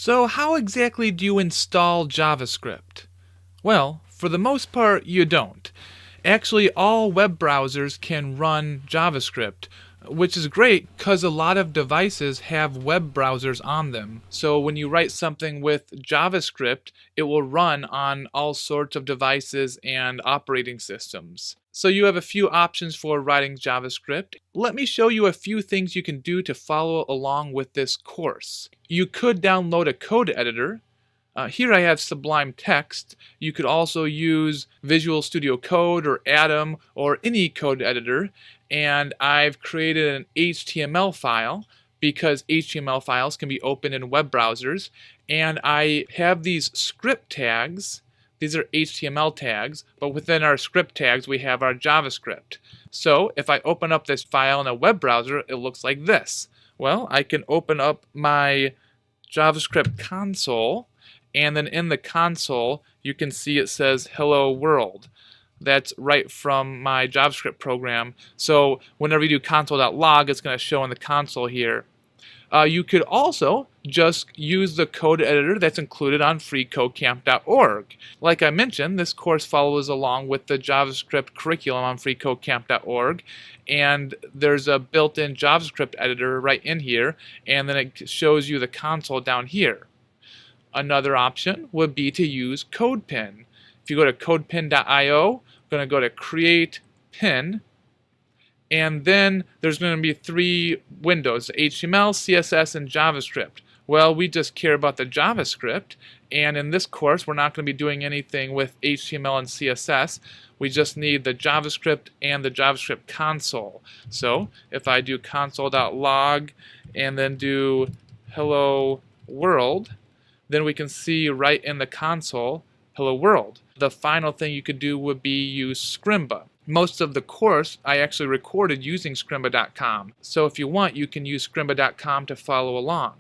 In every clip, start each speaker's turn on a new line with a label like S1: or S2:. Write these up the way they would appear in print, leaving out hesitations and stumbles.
S1: So, how exactly do you install JavaScript? Well, for the most part, you don't. Actually, all web browsers can run JavaScript, which is great because a lot of devices have web browsers on them. So, when you write something with JavaScript, it will run on all sorts of devices and operating systems. So, you have a few options for writing JavaScript. Let me show you a few things you can do to follow along with this course. You could download a code editor. Here I have Sublime Text. You could also use Visual Studio Code or Atom or any code editor. And I've created an HTML file because HTML files can be opened in web browsers. And I have these script tags. These are HTML tags, but within our script tags we have our JavaScript. So if I open up this file in a web browser, it looks like this. Well, I can open up my JavaScript console, and then in the console you can see it says hello world. That's right from my JavaScript program. So whenever you do console.log, it's going to show in the console here. You could also just use the code editor that's included on freecodecamp.org. Like I mentioned, this course follows along with the JavaScript curriculum on freecodecamp.org, and there's a built-in JavaScript editor right in here, and then it shows you the console down here. Another option would be to use CodePen. If you go to codepin.io, I'm going to go to Create Pin, and then there's going to be three windows: HTML, CSS, and JavaScript. Well, we just care about the JavaScript, and in this course we're not going to be doing anything with HTML and CSS. We just need the JavaScript and the JavaScript console. So if I do console.log and then do hello world, then we can see right in the console hello world. The final thing you could do would be use Scrimba. Most of the course I actually recorded using Scrimba.com. So if you want, you can use Scrimba.com to follow along.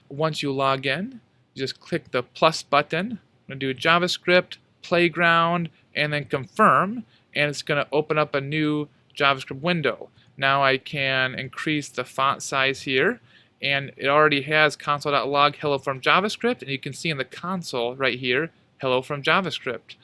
S1: Once you log in, you just click the plus button. I'm going to do JavaScript, Playground, and then confirm, and it's going to open up a new JavaScript window. Now I can increase the font size here, and it already has console.log hello from JavaScript, and you can see in the console right here hello from JavaScript.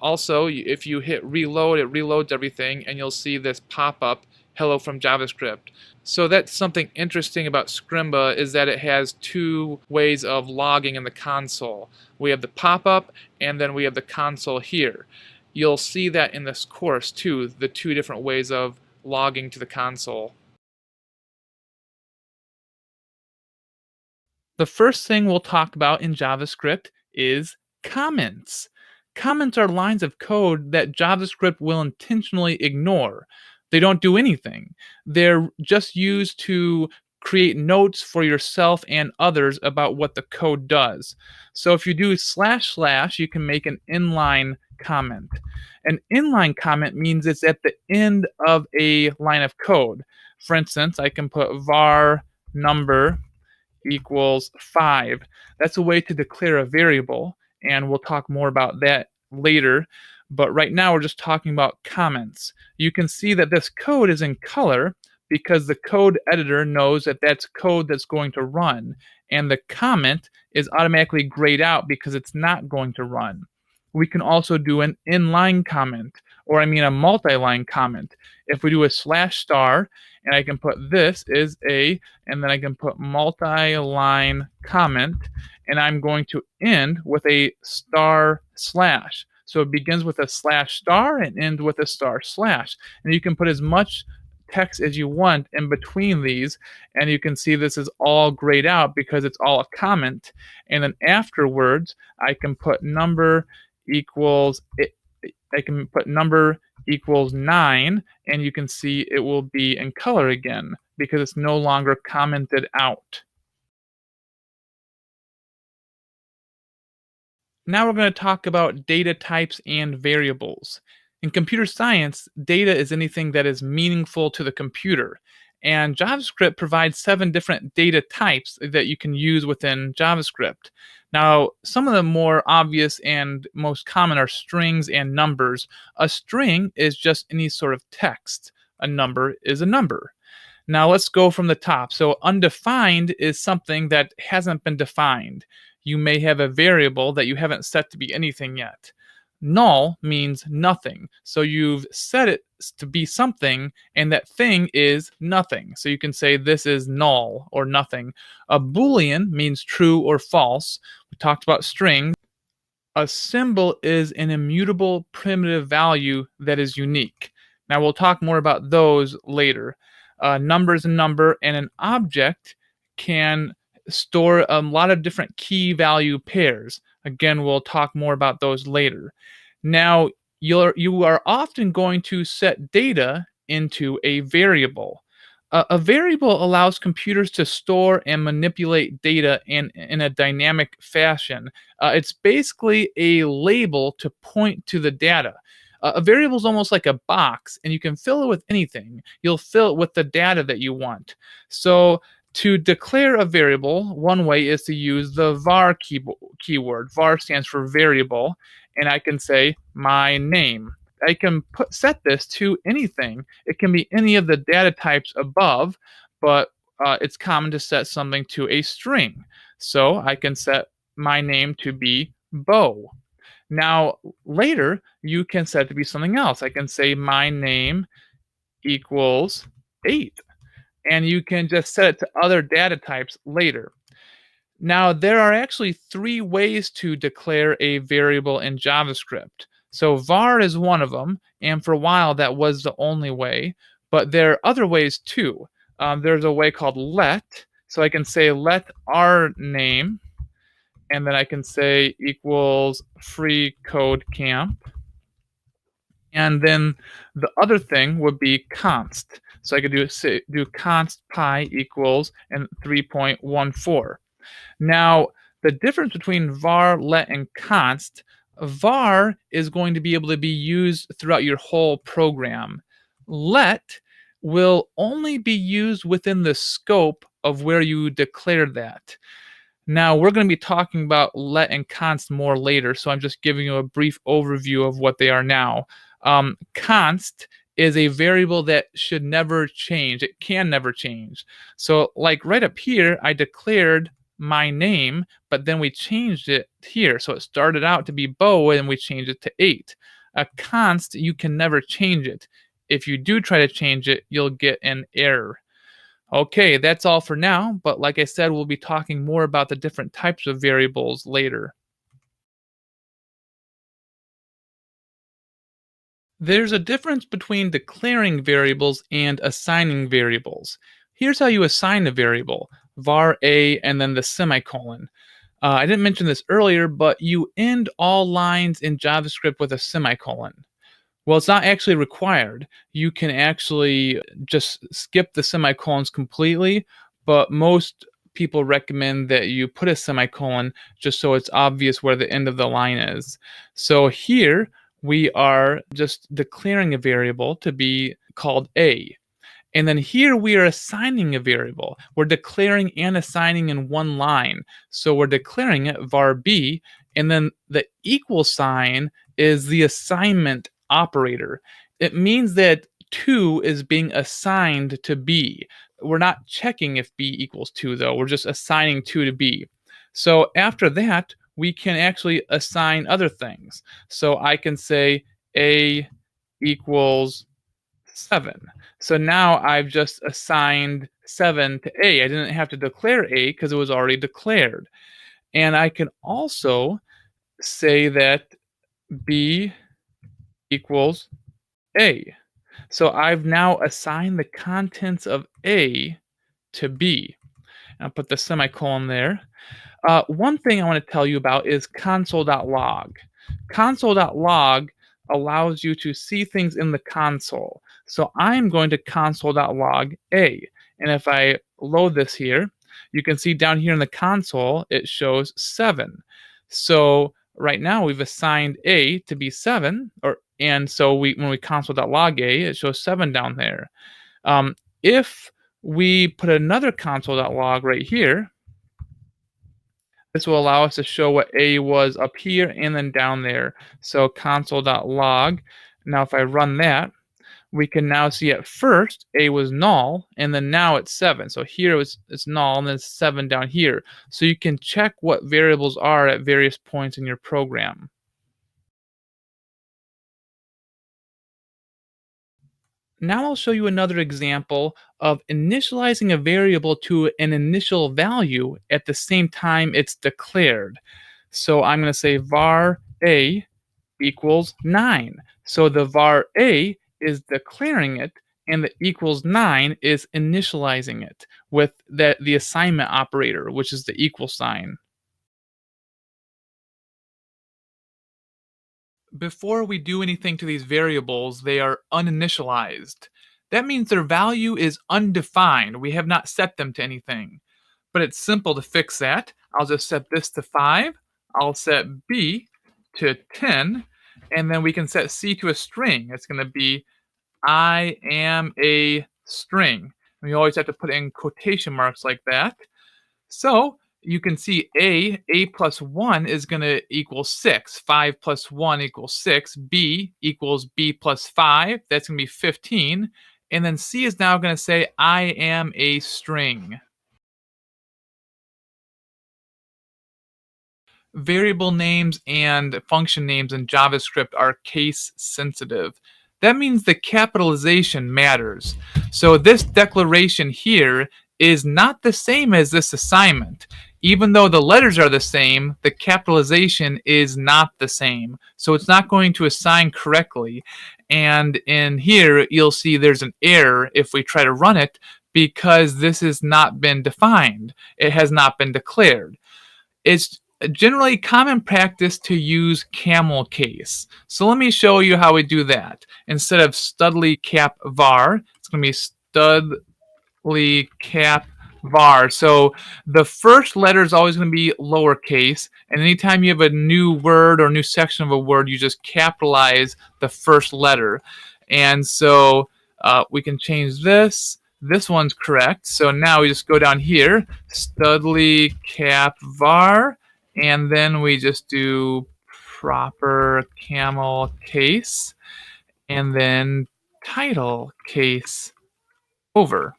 S1: Also, if you hit reload, it reloads everything, and you'll see this pop-up, hello from JavaScript. So that's something interesting about Scrimba, is that it has two ways of logging in the console. We have the pop-up, and then we have the console here. You'll see that in this course too, the two different ways of logging to the console. The first thing we'll talk about in JavaScript is comments. Comments are lines of code that JavaScript will intentionally ignore. They don't do anything. They're just used to create notes for yourself and others about what the code does. So if you do // you can make an inline comment. An inline comment means it's at the end of a line of code. For instance, I can put var number equals 5. That's a way to declare a variable, and we'll talk more about that later. But right now we're just talking about comments. You can see that this code is in color because the code editor knows that that's code that's going to run, and the comment is automatically grayed out because it's not going to run. We can also do an inline comment, or a multi-line comment. If we do a /* and I can put this is a, and then I can put multi-line comment, and I'm going to end with a */. So it begins with a /* and ends with a */. And you can put as much text as you want in between these, and you can see this is all grayed out because it's all a comment. And then afterwards, I can put number equals 9, and you can see it will be in color again because it's no longer commented out. Now we're going to talk about data types and variables. In computer science, data is anything that is meaningful to the computer. And JavaScript provides 7 different data types that you can use within JavaScript. Now, some of the more obvious and most common are strings and numbers. A string is just any sort of text. A number is a number. Now let's go from the top. So undefined is something that hasn't been defined. you may have a variable that you haven't set to be anything yet. Null means nothing. So you've set it to be something, and that thing is nothing. So you can say this is null or nothing. A Boolean means true or false. We talked about strings. A symbol is an immutable primitive value that is unique. Now, we'll talk more about those later. Number is a number, and an object can store a lot of different key value pairs. Again, we'll talk more about those later. Now, you are often going to set data into a variable. A variable allows computers to store and manipulate data in a dynamic fashion. It's basically a label to point to the data. A variable is almost like a box, and you can fill it with anything. You'll fill it with the data that you want. So, to declare a variable, one way is to use the keyword. Var stands for variable, and I can say my name. I can set this to anything. It can be any of the data types above, but it's common to set something to a string. So I can set my name to be Bo. Now, later, you can set it to be something else. I can say my name equals 8. And you can just set it to other data types later. Now, there are actually three ways to declare a variable in JavaScript. So var is one of them, and for a while that was the only way, but there are other ways too. There's a way called let, so I can say let our name, and then I can say equals free code camp. And then the other thing would be const. So I could do const pi equals and 3.14. Now, the difference between var, let, and const, var is going to be able to be used throughout your whole program. Let will only be used within the scope of where you declare that. Now, we're going to be talking about let and const more later, so I'm just giving you a brief overview of what they are now. Const is a variable that should never change. It can never change. So, like right up here, I declared my name, but then we changed it here. So it started out to be Bo, and we changed it to 8. A const, you can never change it. If you do try to change it, you'll get an error. Okay, that's all for now, but like I said, we'll be talking more about the different types of variables later. There's a difference between declaring variables and assigning variables. Here's how you assign a variable: var a and then the semicolon. I didn't mention this earlier, but you end all lines in JavaScript with a semicolon. Well, it's not actually required. You can actually just skip the semicolons completely, but most people recommend that you put a semicolon just so it's obvious where the end of the line is. So here we are just declaring a variable to be called A. And then here we are assigning a variable. We're declaring and assigning in one line. So we're declaring it var b, and then the equal sign is the assignment operator. It means that 2 is being assigned to b. We're not checking if b equals 2, though. We're just assigning 2 to b. So after that, we can actually assign other things. So I can say a equals 7. So now I've just assigned 7 to A. I didn't have to declare A because it was already declared. And I can also say that B equals A. So I've now assigned the contents of A to B. I'll put the semicolon there. One thing I want to tell you about is console.log. Console.log allows you to see things in the console. So I'm going to console.log A. And if I load this here, you can see down here in the console, it shows 7. So right now we've assigned A to be 7, and so when we console.log A, it shows 7 down there. If we put another console.log right here, this will allow us to show what A was up here and then down there. So console.log. Now if I run that, we can now see at first a was null, and then now it's 7. So here it's null, and then it's 7 down here. So you can check what variables are at various points in your program. Now I'll show you another example of initializing a variable to an initial value at the same time it's declared. So I'm going to say var a equals 9. So the var a is declaring it, and the equals 9 is initializing it with the assignment operator, which is the equal sign. Before we do anything to these variables, they are uninitialized. That means their value is undefined. We have not set them to anything. But it's simple to fix that. I'll just set this to 5. I'll set B to 10. And then we can set C to a string. It's going to be I am a string. We always have to put in quotation marks like that. So you can see a plus 1 is going to equal 6. 5 plus 1 equals 6. B equals B plus 5. That's going to be 15. And then C is now going to say, I am a string. Variable names and function names in JavaScript are case sensitive. That means the capitalization matters. So this declaration here is not the same as this assignment. Even though the letters are the same, the capitalization is not the same. So it's not going to assign correctly. And in here, you'll see there's an error if we try to run it because this has not been defined. It has not been declared. It's generally common practice to use camel case. So let me show you how we do that. Instead of studly cap var, it's going to be studly cap var. So the first letter is always going to be lowercase, and anytime you have a new word or new section of a word, you just capitalize the first letter. And so we can change this. This one's correct. So now we just go down here, studly cap var, and then we just do proper camel case, and then title case over.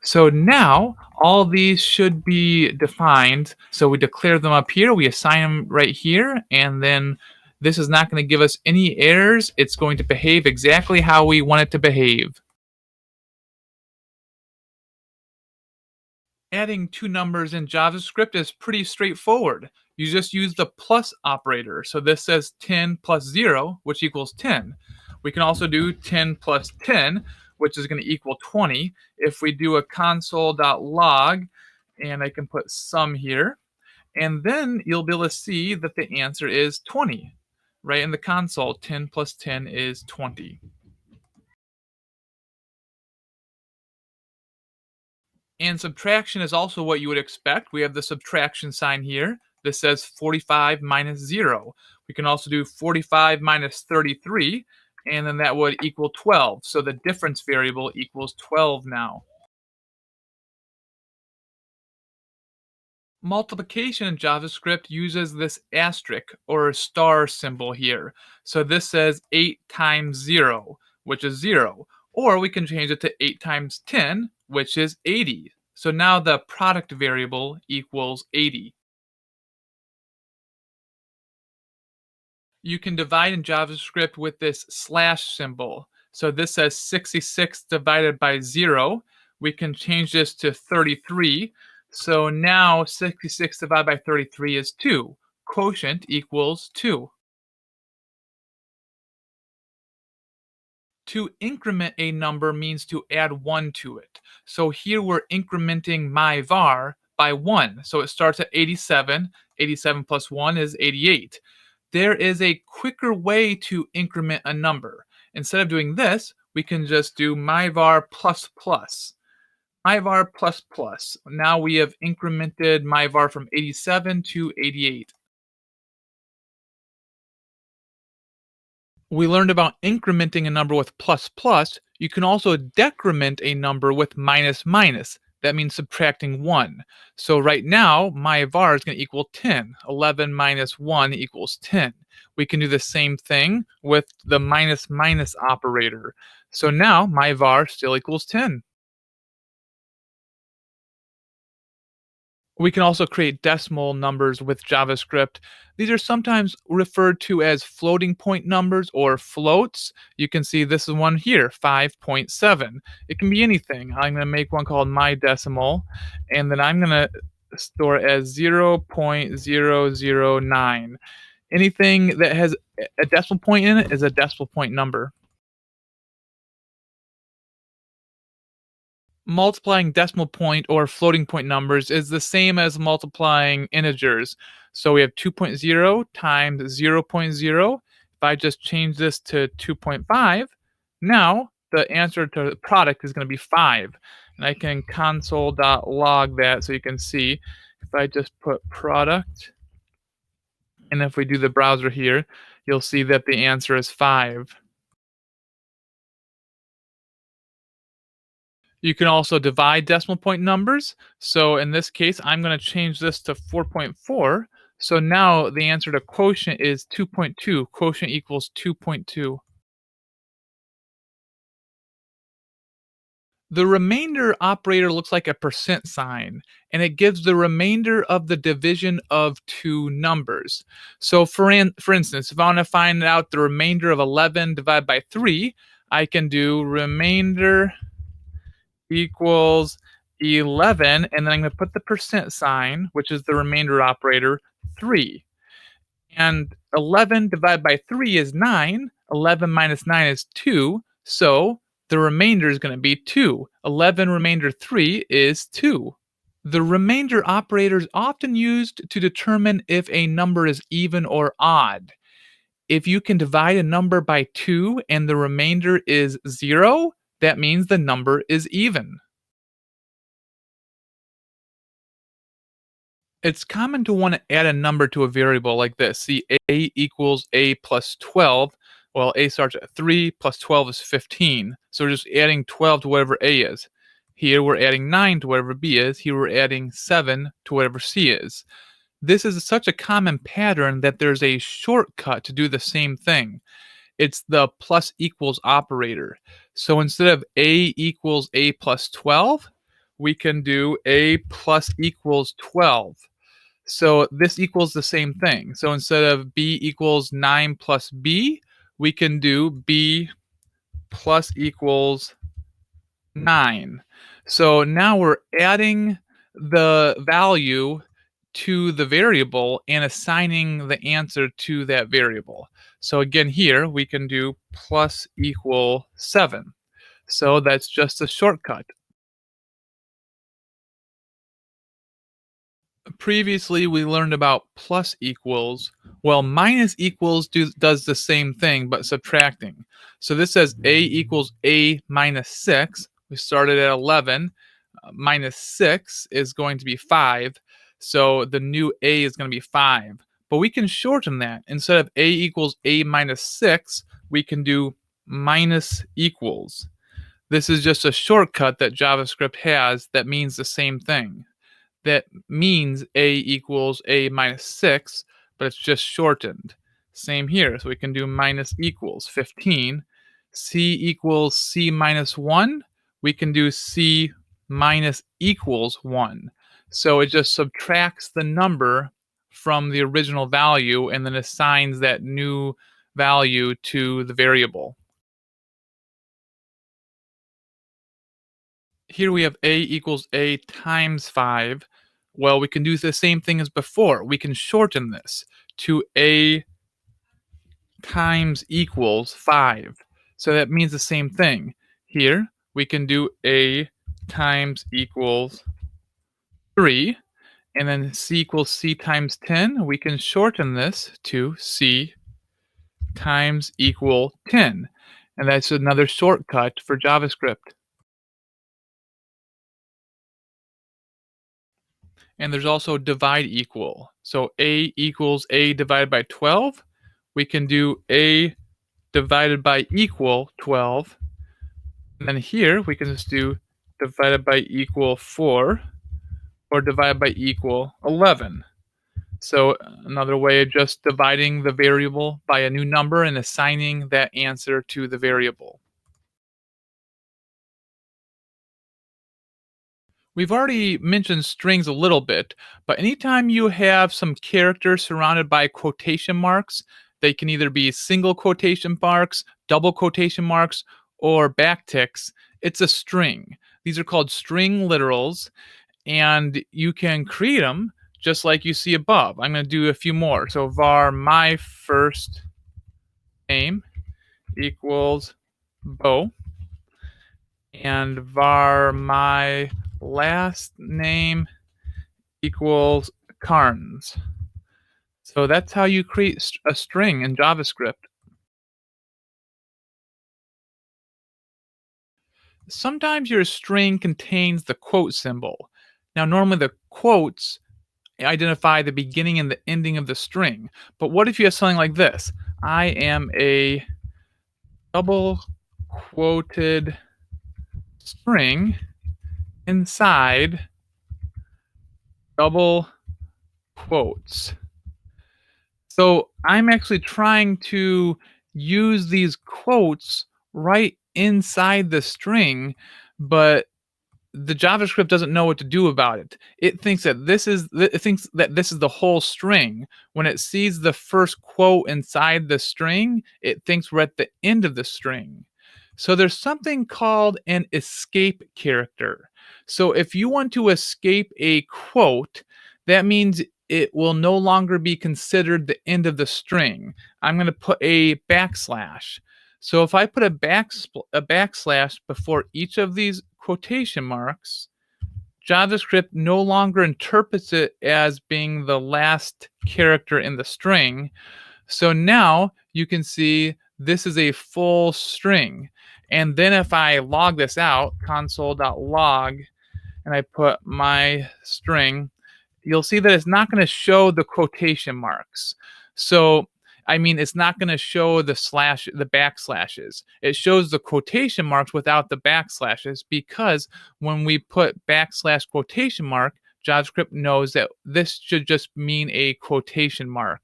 S1: So now all these should be defined. So we declare them up here, we assign them right here, and then this is not going to give us any errors. It's going to behave exactly how we want it to behave. Adding two numbers in JavaScript is pretty straightforward. You just use the plus operator. So this says 10 plus 0, which equals 10. We can also do 10 plus 10, which is going to equal 20. If we do a console.log, and I can put sum here, and then you'll be able to see that the answer is 20. Right in the console, 10 plus 10 is 20. And subtraction is also what you would expect. We have the subtraction sign here. This says 45 minus 0. We can also do 45 minus 33, and then that would equal 12. So the difference variable equals 12 now. Multiplication in JavaScript uses this asterisk or star symbol here. So this says 8 times 0, which is 0. Or we can change it to 8 times 10, which is 80. So now the product variable equals 80. You can divide in JavaScript with this slash symbol. So this says 66 divided by 0. We can change this to 33. So now 66 divided by 33 is 2. Quotient equals 2. To increment a number means to add 1 to it. So here we're incrementing my var by 1. So it starts at 87. 87 plus 1 is 88. There is a quicker way to increment a number. Instead of doing this, we can just do myvar plus plus. Myvar plus plus. Now we have incremented myvar from 87 to 88. We learned about incrementing a number with plus plus. You can also decrement a number with minus minus. That means subtracting 1. So right now, my var is going to equal 10. 11 minus 1 equals 10. We can do the same thing with the minus minus operator. So now my var still equals 10. We can also create decimal numbers with JavaScript. These are sometimes referred to as floating point numbers or floats. You can see this is one here, 5.7. It can be anything. I'm going to make one called my decimal, and then I'm going to store it as 0.009. Anything that has a decimal point in it is a decimal point number. Multiplying decimal point or floating point numbers is the same as multiplying integers. So we have 2.0 times 0.0. If I just change this to 2.5, now the answer to the product is going to be 5. And I can console.log that so you can see if I just put product, and if we do the browser here, you'll see that the answer is 5. You can also divide decimal point numbers. So in this case, I'm going to change this to 4.4. So now the answer to quotient is 2.2. Quotient equals 2.2. The remainder operator looks like a percent sign, and it gives the remainder of the division of two numbers. So for instance, if I want to find out the remainder of 11 divided by 3, I can do remainder equals 11, and then I'm going to put the percent sign, which is the remainder operator, 3. And 11 divided by 3 is 9. 11 minus 9 is 2. So the remainder is going to be 2. 11 remainder 3 is 2. The remainder operator is often used to determine if a number is even or odd. If you can divide a number by 2 and the remainder is 0, that means the number is even. It's common to want to add a number to a variable like this. See, a equals a plus 12. Well, a starts at 3 plus 12 is 15. So we're just adding 12 to whatever a is. Here we're adding 9 to whatever b is. Here we're adding 7 to whatever c is. This is such a common pattern that there's a shortcut to do the same thing. It's the plus equals operator. So instead of a equals a plus 12, we can do a plus equals 12. So this equals the same thing. So instead of b equals 9 plus b, we can do b plus equals 9. So now we're adding the value to the variable and assigning the answer to that variable. So again, here we can do plus equal 7. So that's just a shortcut. Previously we learned about plus equals. Well, minus equals does the same thing but subtracting. So this says a equals a minus 6. We started at 11. Minus 6 is going to be 5. So the new a is going to be 5. But we can shorten that. Instead of a equals a minus 6, we can do minus equals. This is just a shortcut that JavaScript has that means the same thing. That means a equals a minus 6, but it's just shortened. Same here, so we can do minus equals 15. C equals c minus 1, we can do c minus equals 1. So it just subtracts the number from the original value and then assigns that new value to the variable. Here we have a equals a times 5. Well, we can do the same thing as before. We can shorten this to a times equals 5. So that means the same thing. Here, we can do a times equals 3. And then c equals c times 10. We can shorten this to c times equal 10. And that's another shortcut for JavaScript. And there's also divide equal. So a equals a divided by 12. We can do a divided by equal 12. And then here we can just do divided by equal 4 or divided by equal 11. So another way of just dividing the variable by a new number and assigning that answer to the variable. We've already mentioned strings a little bit, but anytime you have some characters surrounded by quotation marks, they can either be single quotation marks, double quotation marks, or backticks. It's a string. These are called string literals, and you can create them just like you see above. I'm going to do a few more. So var my first name equals Bo, and var my last name equals Carnes. So that's how you create a string in JavaScript. Sometimes your string contains the quote symbol. Now, normally the quotes identify the beginning and the ending of the string. But what if you have something like this? I am a double quoted string inside double quotes. So I'm actually trying to use these quotes right inside the string, but the JavaScript doesn't know what to do about it. It thinks that this is the whole string. When it sees the first quote inside the string, it thinks we're at the end of the string. So there's something called an escape character. So if you want to escape a quote, that means it will no longer be considered the end of the string. I'm going to put a backslash. So if I put a backslash before each of these quotation marks, JavaScript no longer interprets it as being the last character in the string. So now you can see this is a full string. And then if I log this out, console.log, and I put my string, you'll see that it's not going to show the quotation marks. So, I mean, it's not going to show the backslashes. It shows the quotation marks without the backslashes because when we put backslash quotation mark, JavaScript knows that this should just mean a quotation mark.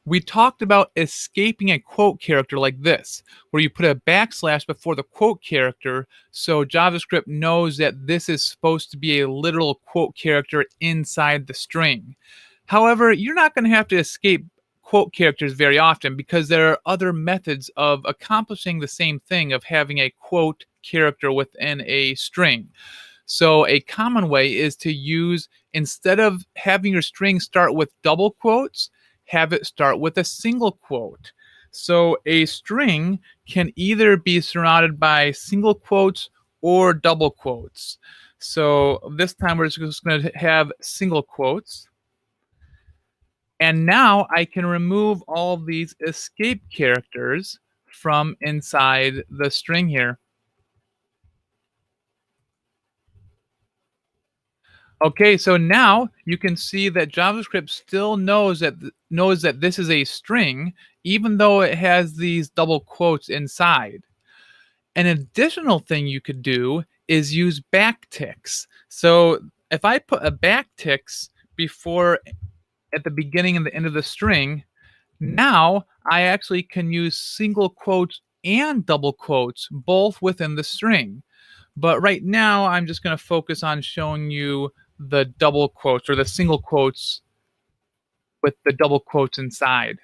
S1: We talked about escaping a quote character like this, where you put a backslash before the quote character, so JavaScript knows that this is supposed to be a literal quote character inside the string. However, you're not going to have to escape quote characters very often because there are other methods of accomplishing the same thing of having a quote character within a string. So a common way is to use, instead of having your string start with double quotes, have it start with a single quote. So a string can either be surrounded by single quotes or double quotes. So this time we're just going to have single quotes. And now I can remove all of these escape characters from inside the string here. Okay, so now you can see that JavaScript still knows that this is a string, even though it has these double quotes inside. An additional thing you could do is use backticks. So if I put a backticks before at the beginning and the end of the string, now I actually can use single quotes and double quotes both within the string. But right now, I'm just going to focus on showing you the double quotes or the single quotes with the double quotes inside.